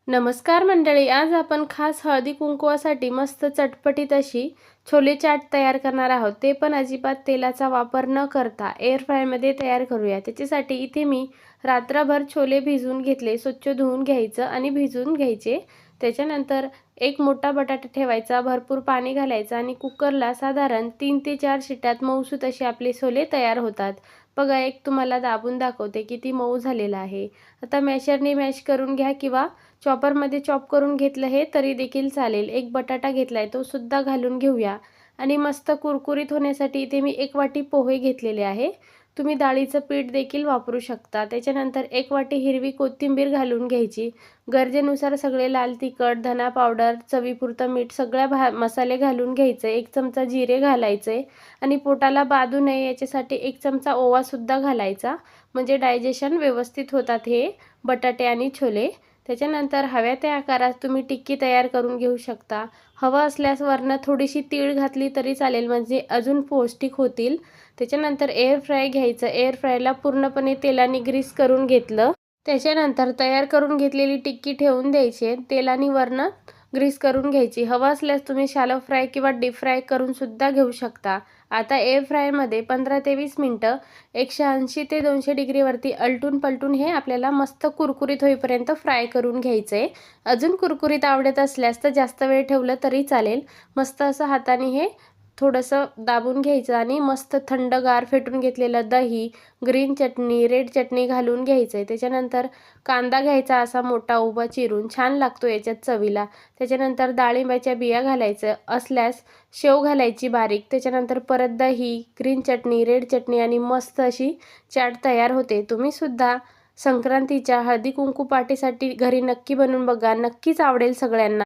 नमस्कार मंडळी, आज आपण खास हळदी कुंकवासाठी मस्त चटपटीत अशी छोले चाट तयार करणार आहोत। ते पण अजिबात तेलाचा वापर न करता एअर फ्रायमध्ये तयार करूया। त्याच्यासाठी इथे मी रात्रभर छोले भिजवून घेतले, स्वच्छ धुवून घ्यायचं आणि भिजवून घ्यायचे। त्याच्यानंतर एक मोठा बटाटा ठेवायचा, भरपूर पाणी घालायचं आणि कुकरला साधारण 3 ते 4 शिट्यात मऊसूत असे आपले छोले तयार होतात। बघा, एक तुम्हाला दाबून दाखवते किती मऊ झालेला आहे। आता मॅशरने मॅश करून घ्या किंवा चॉपरमध्ये चॉप करून घेतलं हे तरी देखील चालेल। एक बटाटा घेतलाय, तो सुद्धा घालून घेऊया आणि मस्त कुरकुरीत होण्यासाठी इथे मी 1 वाटी पोहे घेतलेले आहे। तुम्ही डाळीचं पीठ देखील वापरू शकता। त्याच्यानंतर 1 वाटी हिरवी कोथिंबीर घालून घ्यायची। गरजेनुसार सगळे लाल तिखट, धना पावडर, चवीपुरतं मीठ, सगळ्या मसाले घालून घ्यायचे। 1 चमचा जिरे घालायचे आणि पोटाला बाधू नये याच्यासाठी 1 चमचा ओवा सुद्धा घालायचा, म्हणजे डायजेशन व्यवस्थित होतात हे बटाटे आणि छोले। त्याच्यानंतर हव्या त्या आकारात तुम्ही टिक्की तयार करून घेऊ शकता। हवं असल्यास वरनं थोडीशी तीळ घातली तरी चालेल, म्हणजे अजून पौष्टिक होतील। त्याच्यानंतर एअर फ्राय घ्यायचं। एअर फ्रायला पूर्णपणे तेलाने ग्रीस करून घेतलं। त्याच्यानंतर तयार करून घेतलेली टिक्की ठेवून द्यायची, तेलाने वरनं ग्रीस करून घ्यायची। हवं असल्यास तुम्ही शॅलो फ्राय किंवा डीप फ्राय करून सुद्धा घेऊ शकता। आता एअर फ्रायमध्ये 15 ते 20 मिनिटं 180 ते 200 डिग्रीवरती अलटून पलटून हे आपल्याला मस्त कुरकुरीत होईपर्यंत फ्राय करून घ्यायचं आहे। अजून कुरकुरीत आवडत असल्यास तर जास्त वेळ ठेवलं तरी चालेल। मस्त असं हाताने हे थोडंसं दाबून घ्यायचं आणि मस्त थंडगार फेटून घेतलेलं दही, ग्रीन चटणी, रेड चटणी घालून घ्यायचं आहे। त्याच्यानंतर कांदा घ्यायचा असा मोठा उभा चिरून, छान लागतो याच्यात चवीला। त्याच्यानंतर डाळिंबाच्या बिया घालायचं असल्यास शेव घालायची बारीक। त्याच्यानंतर परत दही, ग्रीन चटणी, रेड चटणी आणि मस्त अशी चाट तयार होते। तुम्ही सुद्धा संक्रांतीच्या हळदी कुंकू पार्टीसाठी घरी नक्की बनवून बघा, नक्कीच आवडेल सगळ्यांना।